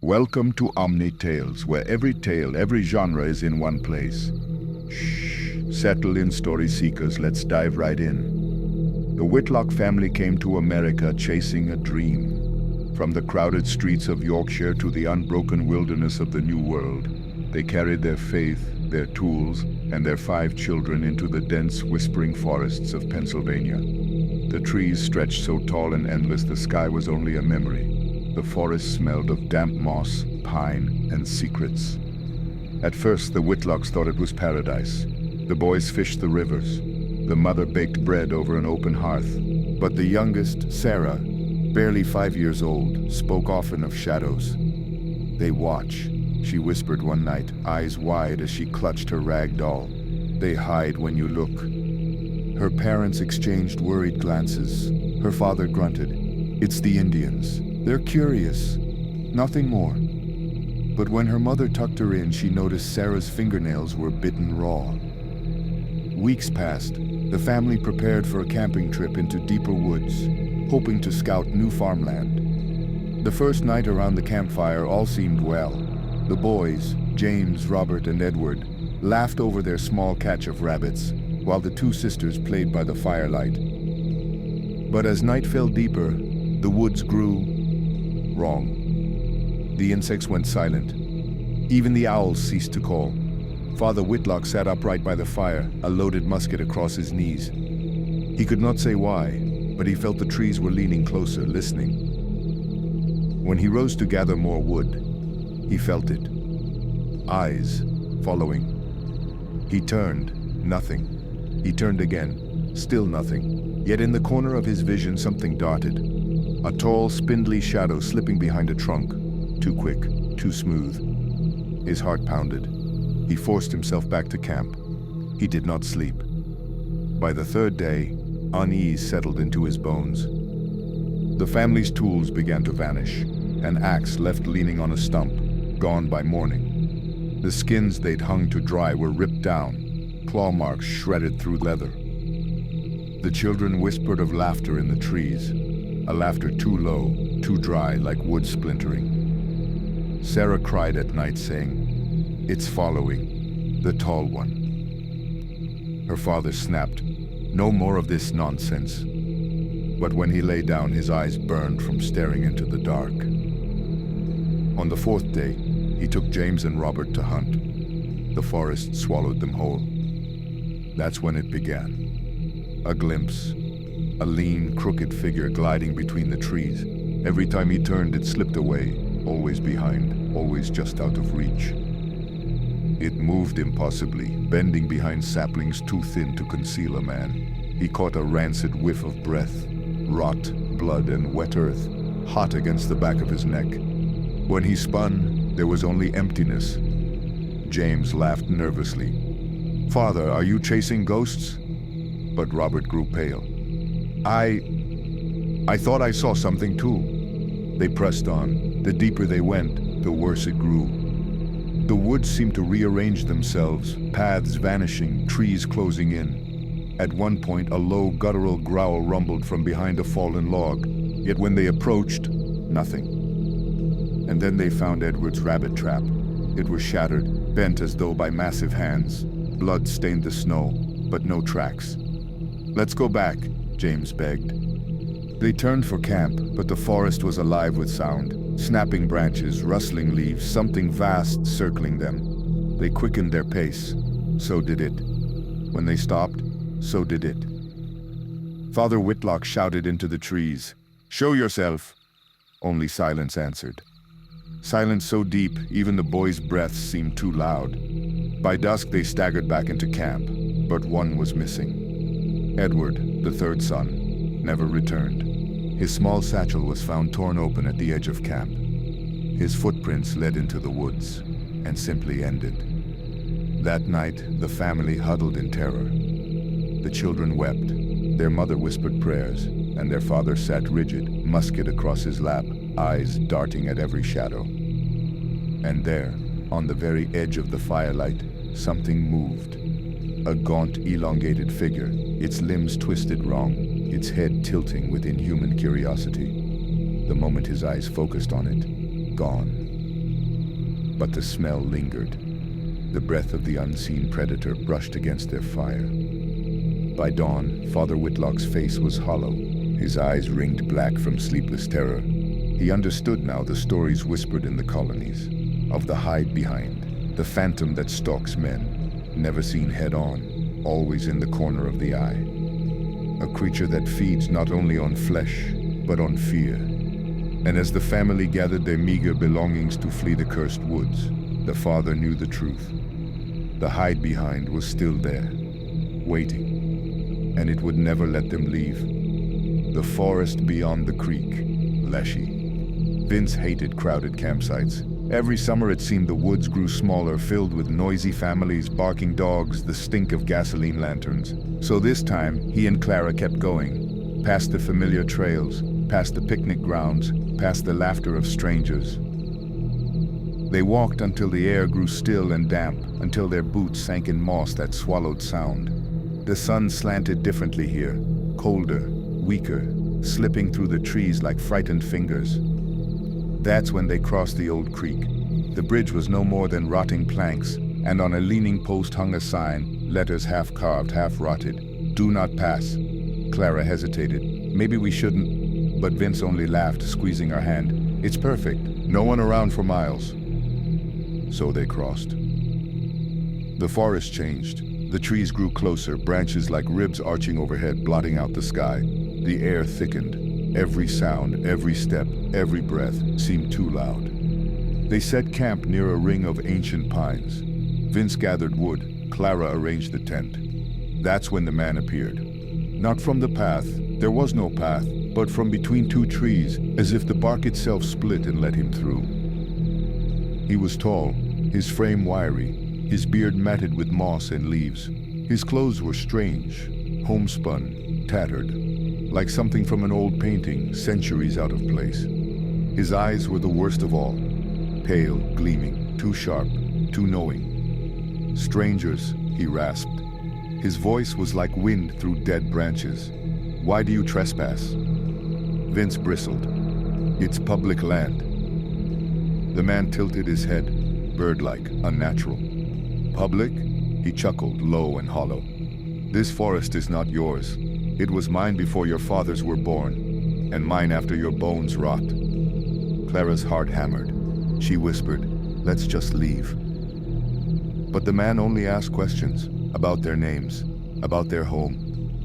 Welcome to Omni Tales, where every tale, every genre is in one place. Shh, settle in, story seekers, let's dive right in. The Whitlock family came to America chasing a dream. From the crowded streets of Yorkshire to the unbroken wilderness of the New World, they carried their faith, their tools, and their 5 children into the dense, whispering forests of Pennsylvania. The trees stretched so tall and endless the sky was only a memory. The forest smelled of damp moss, pine, and secrets. At first, the Whitlocks thought it was paradise. The boys fished the rivers. The mother baked bread over an open hearth. But the youngest, Sarah, barely 5 years old, spoke often of shadows. "They watch," she whispered one night, eyes wide as she clutched her rag doll. "They hide when you look." Her parents exchanged worried glances. Her father grunted, "It's the Indians. They're curious, nothing more." But when her mother tucked her in, she noticed Sarah's fingernails were bitten raw. Weeks passed. The family prepared for a camping trip into deeper woods, hoping to scout new farmland. The first night around the campfire, all seemed well. The boys, James, Robert, and Edward, laughed over their small catch of rabbits, while the 2 sisters played by the firelight. But as night fell deeper, the woods grew wrong. The insects went silent. Even the owls ceased to call. Father Whitlock sat upright by the fire, a loaded musket across his knees. He could not say why, but he felt the trees were leaning closer, listening. When he rose to gather more wood, he felt it. Eyes following. He turned, nothing. He turned again, still nothing. Yet in the corner of his vision, something darted. A tall, spindly shadow slipping behind a trunk. Too quick, too smooth. His heart pounded. He forced himself back to camp. He did not sleep. By the 3rd day, unease settled into his bones. The family's tools began to vanish. An axe left leaning on a stump, gone by morning. The skins they'd hung to dry were ripped down, claw marks shredded through leather. The children whispered of laughter in the trees, a laughter too low, too dry, like wood splintering. Sarah cried at night, saying, "It's following, the tall one." Her father snapped, "No more of this nonsense." But when he lay down, his eyes burned from staring into the dark. On the 4th day, he took James and Robert to hunt. The forest swallowed them whole. That's when it began. A glimpse. A lean, crooked figure gliding between the trees. Every time he turned, it slipped away, always behind, always just out of reach. It moved impossibly, bending behind saplings too thin to conceal a man. He caught a rancid whiff of breath, rot, blood, and wet earth, hot against the back of his neck. When he spun, there was only emptiness. James laughed nervously. "Father, are you chasing ghosts?" But Robert grew pale. I thought I saw something too." They pressed on. The deeper they went, the worse it grew. The woods seemed to rearrange themselves, paths vanishing, trees closing in. At one point, a low, guttural growl rumbled from behind a fallen log. Yet when they approached, nothing. And then they found Edward's rabbit trap. It was shattered, bent as though by massive hands. Blood stained the snow, but no tracks. "Let's go back," James begged. They turned for camp, but the forest was alive with sound. Snapping branches, rustling leaves, something vast circling them. They quickened their pace. So did it. When they stopped, so did it. Father Whitlock shouted into the trees, "Show yourself!" Only silence answered. Silence so deep, even the boys' breaths seemed too loud. By dusk, they staggered back into camp, but one was missing. Edward, the 3rd son, never returned. His small satchel was found torn open at the edge of camp. His footprints led into the woods and simply ended. That night, the family huddled in terror. The children wept. Their mother whispered prayers, and their father sat rigid, musket across his lap, eyes darting at every shadow. And there, on the very edge of the firelight, something moved. A gaunt, elongated figure, its limbs twisted wrong, its head tilting with inhuman curiosity. The moment his eyes focused on it, gone. but the smell lingered. The breath of the unseen predator brushed against their fire. By dawn, Father Whitlock's face was hollow, his eyes ringed black from sleepless terror. He understood now the stories whispered in the colonies, of the hide-behind, the phantom that stalks men, never seen head-on, always in the corner of the eye. A creature that feeds not only on flesh, but on fear. And as the family gathered their meager belongings to flee the cursed woods, the father knew the truth. The hide-behind was still there, waiting, and it would never let them leave. The forest beyond the creek, Leshy. Vince hated crowded campsites. Every summer it seemed the woods grew smaller, filled with noisy families, barking dogs, the stink of gasoline lanterns. So this time, he and Clara kept going, past the familiar trails, past the picnic grounds, past the laughter of strangers. They walked until the air grew still and damp, until their boots sank in moss that swallowed sound. The sun slanted differently here, colder, weaker, slipping through the trees like frightened fingers. That's when they crossed the old creek. The bridge was no more than rotting planks, and on a leaning post hung a sign, letters half carved, half rotted. "Do not pass." Clara hesitated. "Maybe we shouldn't," but Vince only laughed, squeezing her hand. "It's perfect. No one around for miles." So they crossed. The forest changed. The trees grew closer, branches like ribs arching overhead, blotting out the sky. The air thickened. Every sound, every step, every breath seemed too loud. They set camp near a ring of ancient pines. Vince gathered wood. Clara arranged the tent. That's when the man appeared. Not from the path, there was no path, but from between two trees, as if the bark itself split and let him through. He was tall, his frame wiry, his beard matted with moss and leaves. His clothes were strange, homespun, tattered, like something from an old painting, centuries out of place. His eyes were the worst of all, pale, gleaming, too sharp, too knowing. "Strangers," he rasped. His voice was like wind through dead branches. "Why do you trespass?" Vince bristled. "It's public land." The man tilted his head, bird-like, unnatural. "Public?" He chuckled, low and hollow. "This forest is not yours. It was mine before your fathers were born, and mine after your bones rot." Clara's heart hammered. She whispered, "Let's just leave." But the man only asked questions about their names, about their home,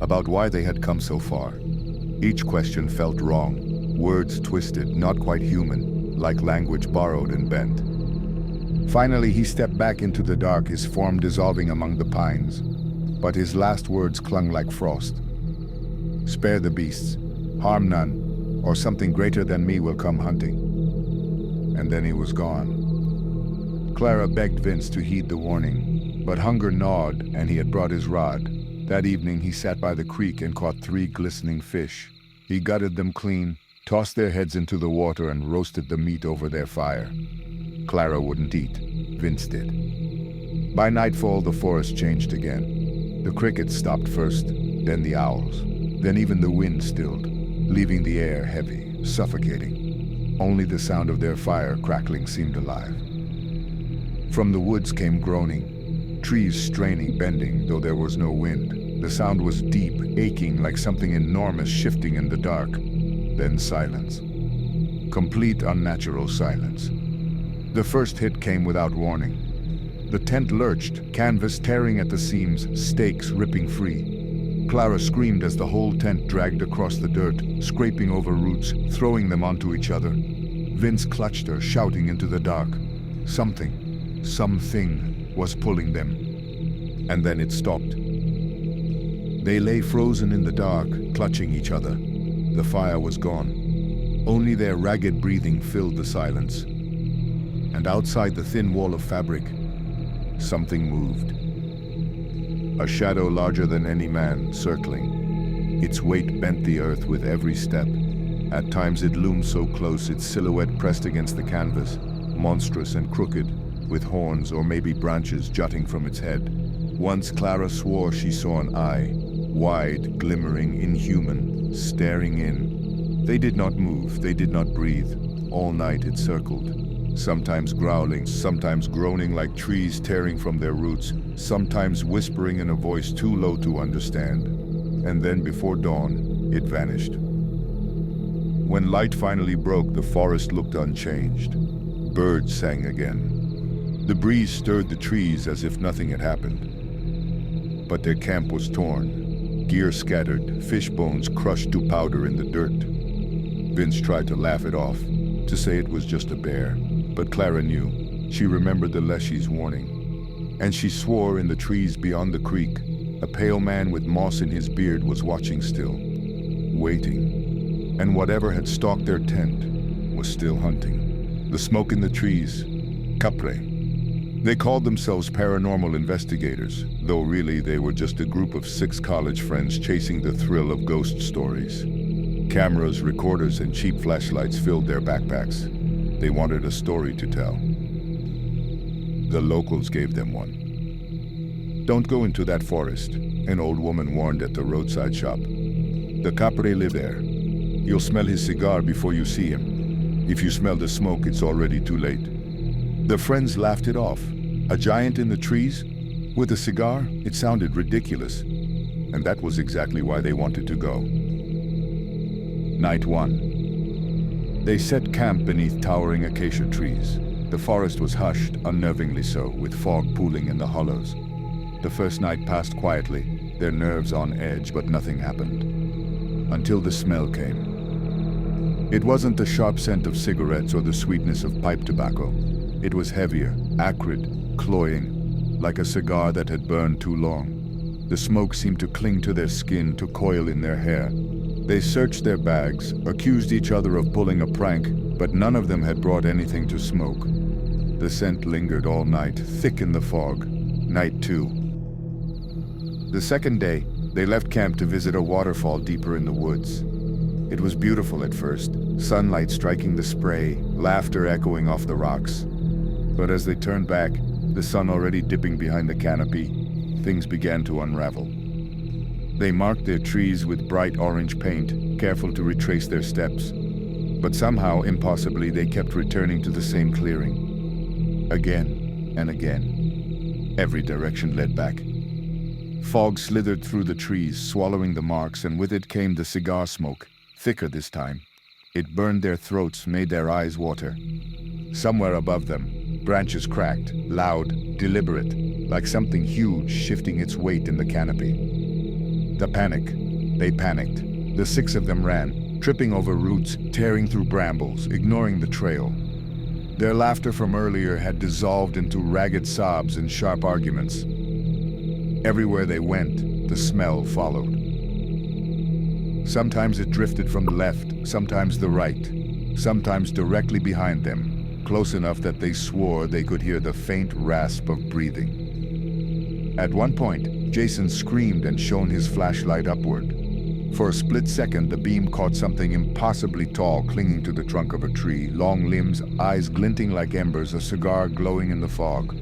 about why they had come so far. Each question felt wrong, words twisted, not quite human, like language borrowed and bent. Finally, he stepped back into the dark, his form dissolving among the pines. But his last words clung like frost. "Spare the beasts, harm none, or something greater than me will come hunting." And then he was gone. Clara begged Vince to heed the warning, but hunger gnawed, and he had brought his rod. That evening he sat by the creek and caught 3 glistening fish. He gutted them clean, tossed their heads into the water, and roasted the meat over their fire. Clara wouldn't eat. Vince did. By nightfall, the forest changed again. The crickets stopped first, then the owls. Then even the wind stilled, leaving the air heavy, suffocating. Only the sound of their fire crackling seemed alive. From the woods came groaning, trees straining, bending, though there was no wind. The sound was deep, aching, like something enormous shifting in the dark. Then silence. Complete unnatural silence. The first hit came without warning. The tent lurched, canvas tearing at the seams, stakes ripping free. Clara screamed as the whole tent dragged across the dirt, scraping over roots, throwing them onto each other. Vince clutched her, shouting into the dark. Something was pulling them. And then it stopped. They lay frozen in the dark, clutching each other. The fire was gone. Only their ragged breathing filled the silence. And outside the thin wall of fabric, something moved. A shadow larger than any man, circling. Its weight bent the earth with every step. At times it loomed so close, its silhouette pressed against the canvas, monstrous and crooked, with horns or maybe branches jutting from its head. Once Clara swore she saw an eye, wide, glimmering, inhuman, staring in. They did not move, they did not breathe. All night it circled. sometimes growling, sometimes groaning like trees tearing from their roots, sometimes whispering in a voice too low to understand. And then before dawn, it vanished. When light finally broke, the forest looked unchanged. Birds sang again. The breeze stirred the trees as if nothing had happened. But their camp was torn, gear scattered, fish bones crushed to powder in the dirt. Vince tried to laugh it off, to say it was just a bear, but Clara knew. She remembered the Leshy's warning. And she swore in the trees beyond the creek, a pale man with moss in his beard was watching still, waiting. And whatever had stalked their tent was still hunting. The smoke in the trees, Capre. They called themselves paranormal investigators, though really they were just a group of 6 college friends chasing the thrill of ghost stories. Cameras, recorders, and cheap flashlights filled their backpacks. They wanted a story to tell. The locals gave them one. "Don't go into that forest," an old woman warned at the roadside shop. "The Capre live there. You'll smell his cigar before you see him. If you smell the smoke, it's already too late." The friends laughed it off. A giant in the trees? With a cigar? It sounded ridiculous. And that was exactly why they wanted to go. Night 1. They set camp beneath towering acacia trees. The forest was hushed, unnervingly so, with fog pooling in the hollows. The first night passed quietly, their nerves on edge, but nothing happened. Until the smell came. It wasn't the sharp scent of cigarettes or the sweetness of pipe tobacco. It was heavier, acrid, cloying, like a cigar that had burned too long. The smoke seemed to cling to their skin, to coil in their hair. They searched their bags, accused each other of pulling a prank, but none of them had brought anything to smoke. The scent lingered all night, thick in the fog. Night 2. The second day, they left camp to visit a waterfall deeper in the woods. It was beautiful at first, sunlight striking the spray, laughter echoing off the rocks. But as they turned back, the sun already dipping behind the canopy, things began to unravel. They marked their trees with bright orange paint, careful to retrace their steps. But somehow, impossibly, they kept returning to the same clearing. Again and again. Every direction led back. Fog slithered through the trees, swallowing the marks, and with it came the cigar smoke, thicker this time. It burned their throats, made their eyes water. Somewhere above them, branches cracked, loud, deliberate, like something huge shifting its weight in the canopy. The panic. They panicked. The 6 of them ran, tripping over roots, tearing through brambles, ignoring the trail. Their laughter from earlier had dissolved into ragged sobs and sharp arguments. Everywhere they went, the smell followed. Sometimes it drifted from the left, sometimes the right, sometimes directly behind them, close enough that they swore they could hear the faint rasp of breathing. At one point, Jason screamed and shone his flashlight upward. For a split second, the beam caught something impossibly tall clinging to the trunk of a tree, long limbs, eyes glinting like embers, a cigar glowing in the fog.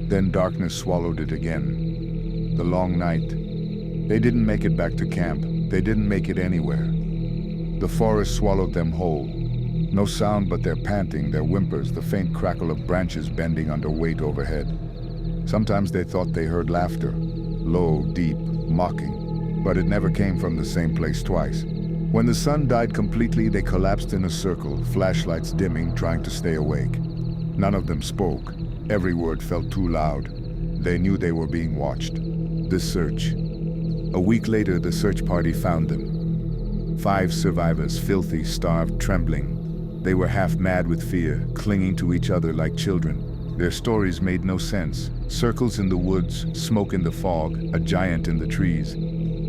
Then darkness swallowed it again. The long night. They didn't make it back to camp. They didn't make it anywhere. The forest swallowed them whole. No sound but their panting, their whimpers, the faint crackle of branches bending under weight overhead. Sometimes they thought they heard laughter, low, deep, mocking, but it never came from the same place twice. When the sun died completely, they collapsed in a circle, flashlights dimming, trying to stay awake. None of them spoke. Every word felt too loud. They knew they were being watched. The search. A week later, the search party found them. 5 survivors, filthy, starved, trembling. They were half mad with fear, clinging to each other like children. Their stories made no sense. Circles in the woods, smoke in the fog, a giant in the trees.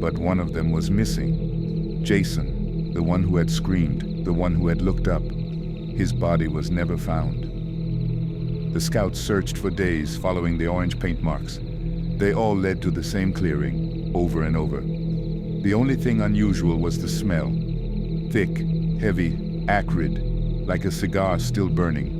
But one of them was missing. Jason, the one who had screamed, the one who had looked up. His body was never found. The scouts searched for days, following the orange paint marks. They all led to the same clearing, over and over. The only thing unusual was the smell. Thick, heavy, acrid, like a cigar still burning.